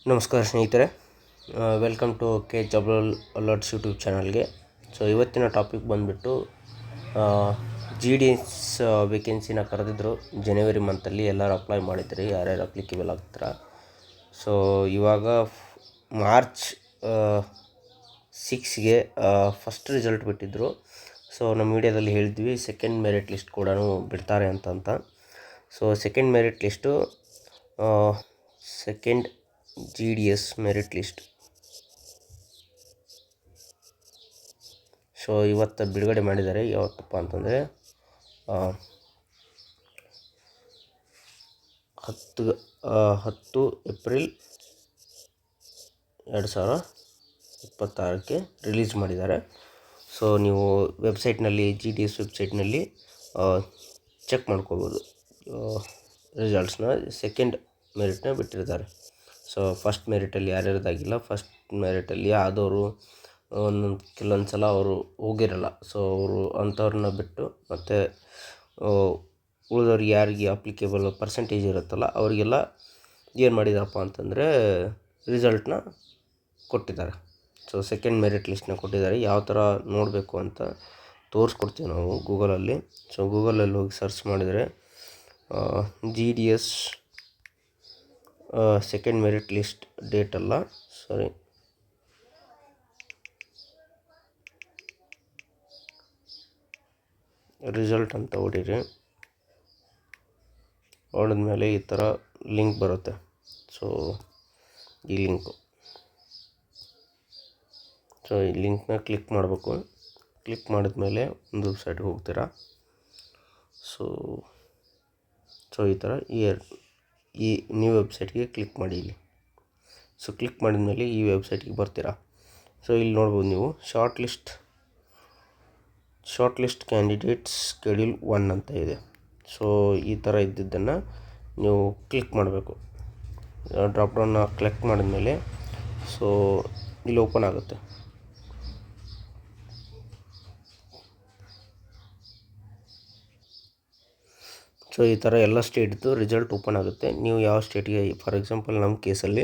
ನಮಸ್ಕಾರ ಸ್ನೇಹಿತರೆ, welcome to K job alerts YouTube ಚಾನಲ್ಗೆ. ಸೊ ಇವತ್ತಿನ ಟಾಪಿಕ್ ಬಂದುಬಿಟ್ಟು ಜಿ ಡಿ ಎಸ್ ವೇಕೆನ್ಸಿನ ಕರೆದಿದ್ದರು ಜನವರಿ ಮಂತಲ್ಲಿ. ಎಲ್ಲರೂ ಅಪ್ಲೈ ಮಾಡಿದ್ರಿ, ಯಾರ್ಯಾರು ಅಪ್ಲಿಕೇಬಲ್ ಆಗ್ತಾರ. ಸೊ ಇವಾಗ ಮಾರ್ಚ್ 6ಗೆ ಫಸ್ಟ್ ರಿಸಲ್ಟ್ ಬಿಟ್ಟಿದ್ದರು. ಸೊ ನಮ್ಮ ಮೀಡಿಯಾದಲ್ಲಿ ಹೇಳಿದ್ವಿ ಸೆಕೆಂಡ್ ಮೆರಿಟ್ ಲಿಸ್ಟ್ ಕೂಡ ಬಿಡ್ತಾರೆ ಅಂತ. So second merit list second G D S merit list so ಇವತ್ತು ಬಿಡುಗಡೆ ಮಾಡಿದ್ದಾರೆ. ಯಾವತ್ತಪ್ಪ ಅಂತಂದರೆ 10 ಏಪ್ರಿಲ್ 2026ಕ್ಕೆ ರಿಲೀಸ್ ಮಾಡಿದ್ದಾರೆ. ಸೊ ನೀವು ವೆಬ್ಸೈಟ್ನಲ್ಲಿ ಜಿ ಡಿ ಎಸ್ ವೆಬ್ಸೈಟ್ನಲ್ಲಿ ಚೆಕ್ ಮಾಡ್ಕೋಬೋದು ರಿಸಲ್ಟ್ಸ್ನ. ಸೆಕೆಂಡ್ ಮೆರಿಟ್ನ ಬಿಟ್ಟಿರ್ತಾರೆ. ಸೊ ಫಸ್ಟ್ ಮೆರಿಟಲ್ಲಿ ಯಾರ್ಯಾರ್ದಾಗಿಲ್ಲ, ಫಸ್ಟ್ ಮೆರಿಟಲ್ಲಿ ಆದವರು ಕೆಲವೊಂದು ಸಲ ಅವರು ಹೋಗಿರಲ್ಲ. ಸೊ ಅವರು ಅಂಥವ್ರನ್ನ ಬಿಟ್ಟು ಮತ್ತು ಉಳಿದವ್ರಿಗೆ ಯಾರಿಗೆ ಅಪ್ಲಿಕೇಬಲ್ ಪರ್ಸೆಂಟೇಜ್ ಇರುತ್ತಲ್ಲ ಅವರಿಗೆಲ್ಲ ಏನು ಮಾಡಿದಾರಪ್ಪ ಅಂತಂದರೆ ರಿಸಲ್ಟ್ನ ಕೊಟ್ಟಿದ್ದಾರೆ. ಸೊ ಸೆಕೆಂಡ್ ಮೆರಿಟ್ ಲಿಸ್ಟ್ನ ಕೊಟ್ಟಿದ್ದಾರೆ. ಯಾವ ಥರ ನೋಡಬೇಕು ಅಂತ ತೋರಿಸ್ಕೊಡ್ತೀವಿ ನಾವು ಗೂಗಲಲ್ಲಿ. ಸೊ ಗೂಗಲಲ್ಲಿ ಹೋಗಿ ಸರ್ಚ್ ಮಾಡಿದರೆ G D S second merit list date ಅಲ್ಲ, ಸಾರಿ, ರಿಸಲ್ಟ್ ಅಂತ ಹೊಡೀರಿ. ಹೊಡೆದ್ಮೇಲೆ ಈ ಥರ ಲಿಂಕ್ ಬರುತ್ತೆ. ಸೊ ಈ ಲಿಂಕು, ಸೊ ಈ ಲಿಂಕ್ನ ಕ್ಲಿಕ್ ಮಾಡಬೇಕು. ಕ್ಲಿಕ್ ಮಾಡಿದ್ಮೇಲೆ ಒಂದು ವೆಬ್ಸೈಟ್ಗೆ ಹೋಗ್ತೀರಾ. ಸೊ ಈ ಥರ ಈ ನ್ಯೂ ವೆಬ್ಸೈಟ್ಗೆ ಕ್ಲಿಕ್ ಮಾಡಿ ಇಲ್ಲಿ. ಸೊ ಕ್ಲಿಕ್ ಮಾಡಿದ್ಮೇಲೆ ಈ ವೆಬ್ಸೈಟ್ಗೆ ಬರ್ತೀರಾ. ಸೊ ಇಲ್ಲಿ ನೋಡ್ಬೋದು ನೀವು ಶಾರ್ಟ್ ಲಿಸ್ಟ್ ಕ್ಯಾಂಡಿಡೇಟ್ಸ್ ಶೆಡ್ಯೂಲ್ 1 ಅಂತ ಇದೆ. ಸೊ ಈ ಥರ ಇದ್ದಿದ್ದನ್ನು ನೀವು ಕ್ಲಿಕ್ ಮಾಡಬೇಕು. ಡ್ರಾಪ್ ಡೌನ್ನ ಕ್ಲಿಕ್ ಮಾಡಿದ್ಮೇಲೆ ಸೊ ಇಲ್ಲಿ ಓಪನ್ ಆಗುತ್ತೆ. ಸೊ ಈ ಥರ ಎಲ್ಲ ಸ್ಟೇಟ್ದು ರಿಸಲ್ಟ್ ಓಪನ್ ಆಗುತ್ತೆ. ನೀವು ಯಾವ ಸ್ಟೇಟ್ಗೆ, ಫಾರ್ ಎಕ್ಸಾಂಪಲ್ ನಮ್ಮ ಕೇಸಲ್ಲಿ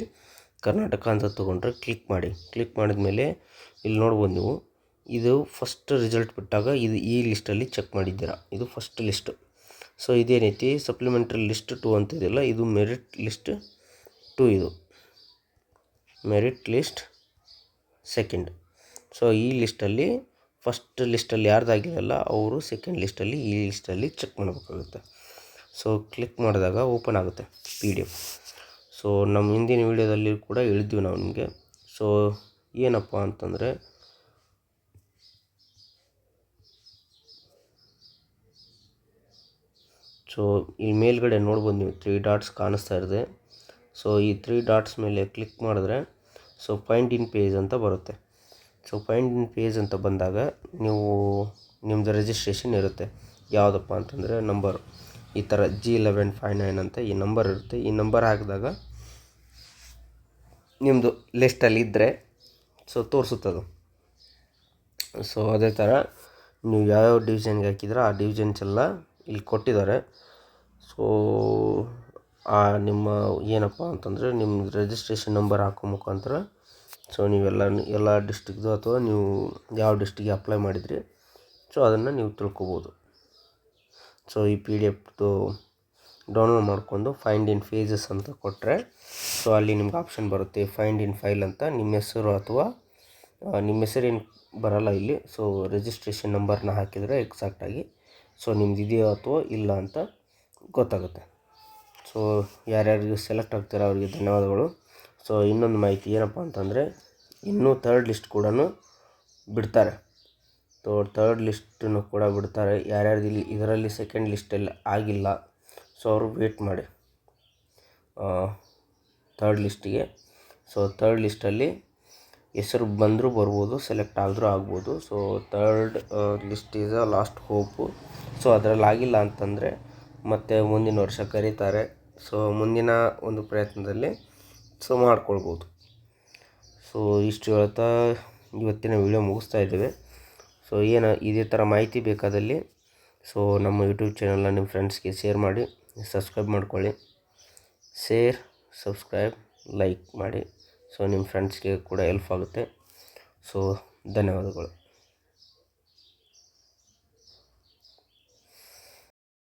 ಕರ್ನಾಟಕ ಅಂತ ತೊಗೊಂಡ್ರೆ ಕ್ಲಿಕ್ ಮಾಡಿ. ಕ್ಲಿಕ್ ಮಾಡಿದ್ಮೇಲೆ ಇಲ್ಲಿ ನೋಡ್ಬೋದು ನೀವು, ಇದು ಫಸ್ಟ್ ರಿಸಲ್ಟ್ ಬಿಟ್ಟಾಗ ಈ ಲಿಸ್ಟಲ್ಲಿ ಚೆಕ್ ಮಾಡಿದ್ದೀರಾ. ಇದು ಫಸ್ಟ್ ಲಿಸ್ಟು. ಸೊ ಇದೇನೈತಿ ಸಪ್ಲಿಮೆಂಟ್ರಿ ಲಿಸ್ಟ್ 2 ಅಂತ ಇದೆಯಲ್ಲ, ಇದು ಮೆರಿಟ್ ಲಿಸ್ಟ್ 2, ಇದು ಮೆರಿಟ್ ಲಿಸ್ಟ್ ಸೆಕೆಂಡ್. ಸೊ ಈ ಲಿಸ್ಟಲ್ಲಿ ಫಸ್ಟ್ ಲಿಸ್ಟಲ್ಲಿ ಯಾರ್ದಾಗಿರಲ್ಲ ಅವರು ಸೆಕೆಂಡ್ ಲಿಸ್ಟಲ್ಲಿ ಈ ಲಿಸ್ಟಲ್ಲಿ ಚೆಕ್ ಮಾಡಬೇಕಾಗುತ್ತೆ. ಸೊ ಕ್ಲಿಕ್ ಮಾಡಿದಾಗ ಓಪನ್ ಆಗುತ್ತೆ PDF. ಸೊ ನಮ್ಮ ಹಿಂದಿನ ವೀಡಿಯೋದಲ್ಲಿ ಕೂಡ ಹೇಳಿದ್ವಿ ನಾವು ನಿಮಗೆ. ಸೊ ಏನಪ್ಪ ಅಂತಂದರೆ ಸೊ ಇಲ್ಲಿ ಮೇಲ್ಗಡೆ ನೋಡ್ಬೋದು ನೀವು 3 ಡಾಟ್ಸ್ ಕಾಣಿಸ್ತಾ ಇದೆ. ಸೊ ಈ 3 ಡಾಟ್ಸ್ ಮೇಲೆ ಕ್ಲಿಕ್ ಮಾಡಿದ್ರೆ ಸೊ ಫೈಂಡ್ ಇನ್ ಪೇಜ್ ಅಂತ ಬರುತ್ತೆ. ಸೊ ಫೈಂಡ್ ಇನ್ ಪೇಜ್ ಅಂತ ಬಂದಾಗ ನೀವು ನಿಮ್ಮದು ರಿಜಿಸ್ಟ್ರೇಷನ್ ಇರುತ್ತೆ. ಯಾವುದಪ್ಪ ಅಂತಂದರೆ ನಂಬರ್ ಈ ಥರ G1159 ಅಂತ ಈ ನಂಬರ್ ಇರುತ್ತೆ. ಈ ನಂಬರ್ ಹಾಕಿದಾಗ ನಿಮ್ಮದು ಲಿಸ್ಟಲ್ಲಿ ಇದ್ದರೆ ಸೊ ತೋರಿಸುತ್ತದು. ಸೊ ಅದೇ ಥರ ನೀವು ಯಾವ್ಯಾವ ಡಿವಿಷನ್ಗೆ ಹಾಕಿದ್ರೆ ಆ ಡಿವಿಷನ್ಸ್ ಎಲ್ಲ ಇಲ್ಲಿ ಕೊಟ್ಟಿದ್ದಾರೆ. ಸೊ ನಿಮ್ಮ ಏನಪ್ಪ ಅಂತಂದರೆ ನಿಮ್ಮ ರಿಜಿಸ್ಟ್ರೇಷನ್ ನಂಬರ್ ಹಾಕೋ ಮುಖಾಂತರ ಸೊ ಎಲ್ಲ ಡಿಸ್ಟ್ರಿಕ್ದು ಅಥವಾ ನೀವು ಯಾವ ಡಿಸ್ಟ್ರಿಕ್ಗೆ ಅಪ್ಲೈ ಮಾಡಿದ್ರಿ ಸೊ ಅದನ್ನು ನೀವು ತಿಳ್ಕೊಬೋದು. ಸೊ ಈ PDFದು ಡೌನ್ಲೋಡ್ ಮಾಡಿಕೊಂಡು ಫೈಂಡ್ ಇನ್ ಫೇಜಸ್ ಅಂತ ಕೊಟ್ಟರೆ ಸೊ ಅಲ್ಲಿ ನಿಮ್ಗೆ ಆಪ್ಷನ್ ಬರುತ್ತೆ ಫೈಂಡ್ ಇನ್ ಫೈಲ್ ಅಂತ. ನಿಮ್ಮ ಹೆಸರು ಅಥವಾ ನಿಮ್ಮ ಹೆಸರೇನು ಬರಲ್ಲ ಇಲ್ಲಿ. ಸೊ ರಿಜಿಸ್ಟ್ರೇಷನ್ ನಂಬರ್ನ ಹಾಕಿದರೆ ಎಕ್ಸಾಕ್ಟಾಗಿ ಸೊ ನಿಮ್ದು ಇದೆಯೋ ಅಥವಾ ಇಲ್ಲ ಅಂತ ಗೊತ್ತಾಗುತ್ತೆ. ಸೊ ಯಾರ್ಯಾರಿಗೆ ಸೆಲೆಕ್ಟ್ ಆಗ್ತಾರೆ ಅವರಿಗೆ ಧನ್ಯವಾದಗಳು. ಸೊ ಇನ್ನೊಂದು ಮಾಹಿತಿ ಏನಪ್ಪ ಅಂತಂದರೆ ಇನ್ನೂ ಥರ್ಡ್ ಲಿಸ್ಟ್ ಕೂಡ ಬಿಡ್ತಾರೆ. ಸೊ ಥರ್ಡ್ ಲಿಸ್ಟನ್ನು ಕೂಡ ಬಿಡ್ತಾರೆ. ಯಾರ್ಯಾರ್ದು ಇದರಲ್ಲಿ ಸೆಕೆಂಡ್ ಲಿಸ್ಟಲ್ಲಿ ಆಗಿಲ್ಲ ಸೊ ಅವರು ವೇಟ್ ಮಾಡಿ ಥರ್ಡ್ ಲಿಸ್ಟಿಗೆ. ಸೊ ಥರ್ಡ್ ಲಿಸ್ಟಲ್ಲಿ ಹೆಸರು ಬಂದರೂ ಬರ್ಬೋದು, ಸೆಲೆಕ್ಟ್ ಆದರೂ ಆಗ್ಬೋದು. So third list is a last hope. So ಅದರಲ್ಲಿ ಆಗಿಲ್ಲ ಅಂತಂದರೆ ಮತ್ತೆ ಮುಂದಿನ ವರ್ಷ ಕರೀತಾರೆ. ಸೊ ಮುಂದಿನ ಒಂದು ಪ್ರಯತ್ನದಲ್ಲಿ ಸೊ ಮಾಡ್ಕೊಳ್ಬೋದು. ಸೊ ಇಷ್ಟು ಹೇಳ್ತಾ ಇವತ್ತಿನ ವಿಡಿಯೋ ಮುಗಿಸ್ತಾ ಇದ್ದೇವೆ. ಸೊ ಇದೇ ಥರ ಮಾಹಿತಿ ಬೇಕಾದಲ್ಲಿ ಸೊ ನಮ್ಮ ಯೂಟ್ಯೂಬ್ ಚಾನಲ್ನ ನಿಮ್ಮ ಫ್ರೆಂಡ್ಸ್ಗೆ ಶೇರ್ ಮಾಡಿ, ಸಬ್ಸ್ಕ್ರೈಬ್ ಮಾಡ್ಕೊಳ್ಳಿ. ಶೇರ್, ಸಬ್ಸ್ಕ್ರೈಬ್ ಲೈಕ್ ಮಾಡಿ. ಸೊ ನಿಮ್ಮ ಫ್ರೆಂಡ್ಸ್ಗೆ ಕೂಡ ಹೆಲ್ಪ್ ಆಗುತ್ತೆ. ಸೊ ಧನ್ಯವಾದಗಳು.